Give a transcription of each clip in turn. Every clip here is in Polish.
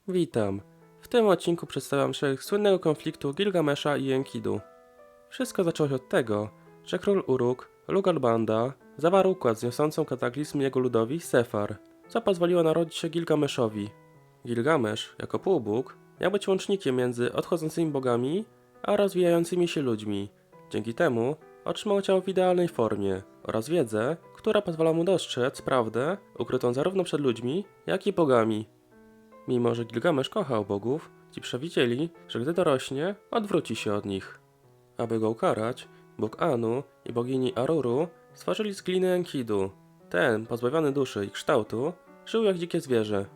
Witam. W tym odcinku przedstawiam szereg słynnego konfliktu Gilgamesza i Enkidu. Wszystko zaczęło się od tego, że król Uruk, Lugalbanda, zawarł układ z niosącą kataklizm jego ludowi Sefar, co pozwoliło narodzić się Gilgameszowi. Gilgamesz, jako półbóg, miał być łącznikiem między odchodzącymi bogami a rozwijającymi się ludźmi. Dzięki temu otrzymał ciało w idealnej formie oraz wiedzę, która pozwala mu dostrzec prawdę ukrytą zarówno przed ludźmi, jak i bogami. Mimo że Gilgamesz kochał bogów, ci przewidzieli, że gdy dorośnie, odwróci się od nich. Aby go ukarać, bóg Anu i bogini Aruru stworzyli z gliny Enkidu. Ten, pozbawiony duszy i kształtu, żył jak dzikie zwierzę.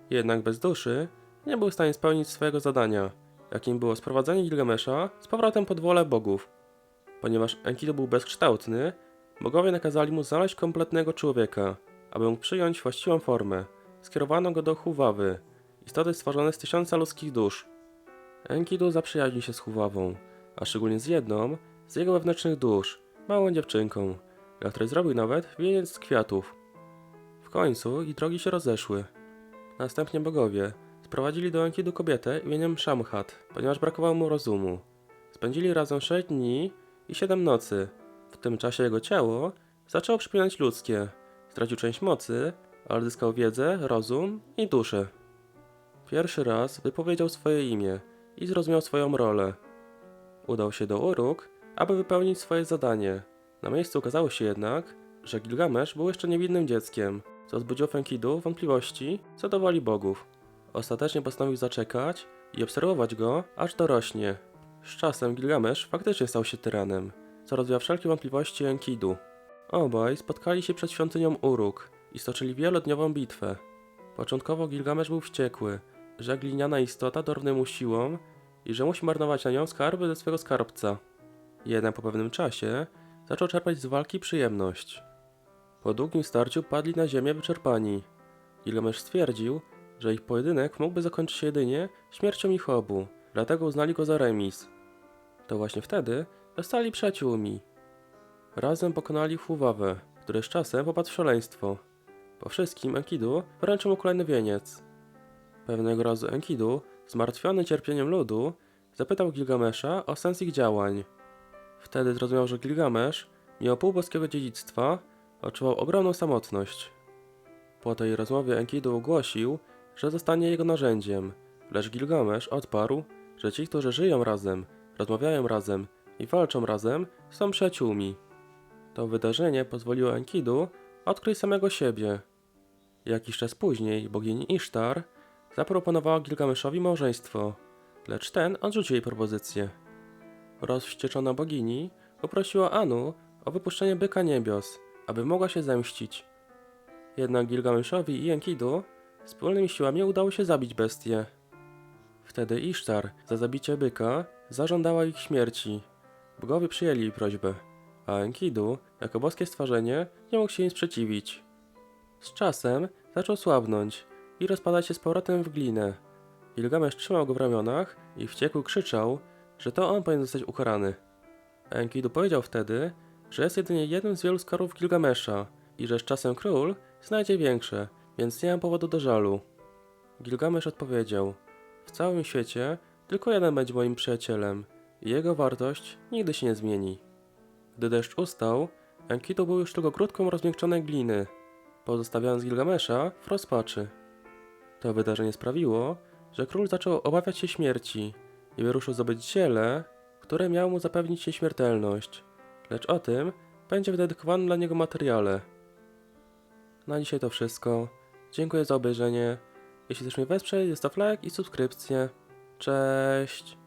Jednak bez duszy nie był w stanie spełnić swojego zadania, jakim było sprowadzenie Gilgamesza z powrotem pod wolę bogów. Ponieważ Enkidu był bezkształtny, bogowie nakazali mu znaleźć kompletnego człowieka, aby mógł przyjąć właściwą formę. Skierowano go do Huwawy, istoty stworzone z 1000 ludzkich dusz. Enkidu zaprzyjaźnił się z Huwawą, a szczególnie z jedną z jego wewnętrznych dusz, małą dziewczynką, dla której zrobił nawet wieniec z kwiatów. W końcu ich drogi się rozeszły. Następnie bogowie sprowadzili do Enkidu kobietę imieniem Shamhat, ponieważ brakowało mu rozumu. Spędzili razem 6 dni i 7 nocy. W tym czasie jego ciało zaczęło przypominać ludzkie. Stracił część mocy, ale zyskał wiedzę, rozum i duszę. Pierwszy raz wypowiedział swoje imię i zrozumiał swoją rolę. Udał się do Uruk, aby wypełnić swoje zadanie. Na miejscu okazało się jednak, że Gilgamesz był jeszcze niewinnym dzieckiem, co wzbudziło w Enkidu wątpliwości co do woli bogów. Ostatecznie postanowił zaczekać i obserwować go, aż dorośnie. Z czasem Gilgamesz faktycznie stał się tyranem, co rozwia wszelkie wątpliwości Enkidu. Obaj spotkali się przed świątynią Uruk i stoczyli wielodniową bitwę. Początkowo Gilgamesz był wściekły, że gliniana istota dorówny mu siłą i że musi marnować na nią skarby ze swego skarbca. Jednak po pewnym czasie zaczął czerpać z walki przyjemność. Po długim starciu padli na ziemię wyczerpani. Gilgamesz stwierdził, że ich pojedynek mógłby zakończyć się jedynie śmiercią ich obu, dlatego uznali go za remis. To właśnie wtedy zostali przyjaciółmi. Razem pokonali Huwawę, który z czasem popadł w szaleństwo. Po wszystkim Enkidu wręczył mu kolejny wieniec. Pewnego razu Enkidu, zmartwiony cierpieniem ludu, zapytał Gilgamesza o sens ich działań. Wtedy zrozumiał, że Gilgamesz, mimo półboskiego dziedzictwa, odczuwał ogromną samotność. Po tej rozmowie Enkidu ogłosił, że zostanie jego narzędziem, lecz Gilgamesz odparł, że ci, którzy żyją razem, rozmawiają razem i walczą razem, są przyjaciółmi. To wydarzenie pozwoliło Enkidu odkryć samego siebie. Jakiś czas później bogini Isztar zaproponowała Gilgameszowi małżeństwo, lecz ten odrzucił jej propozycję. Rozwścieczona bogini poprosiła Anu o wypuszczenie byka niebios, aby mogła się zemścić. Jednak Gilgameszowi i Enkidu wspólnymi siłami udało się zabić bestię. Wtedy Isztar za zabicie byka zażądała ich śmierci. Bogowie przyjęli jej prośbę, a Enkidu, jako boskie stworzenie, nie mógł się im sprzeciwić. Z czasem zaczął słabnąć i rozpadać się z powrotem w glinę. Gilgamesz trzymał go w ramionach i wściekły krzyczał, że to on powinien zostać ukarany. Enkidu powiedział wtedy, że jest jedynie jednym z wielu skarbów Gilgamesza i że z czasem król znajdzie większe, więc nie mam powodu do żalu. Gilgamesz odpowiedział: w całym świecie tylko jeden będzie moim przyjacielem i jego wartość nigdy się nie zmieni. Gdy deszcz ustał, Enkidu był już tylko grudką rozmiękczonej gliny, pozostawiając Gilgamesza w rozpaczy. To wydarzenie sprawiło, że król zaczął obawiać się śmierci i wyruszył zdobyć ziele, które miało mu zapewnić nieśmiertelność, lecz o tym będzie w dedykowanym dla niego materiale. Na dzisiaj to wszystko. Dziękuję za obejrzenie. Jeśli chcesz mnie wesprzeć, zostaw like i subskrypcję. Cześć!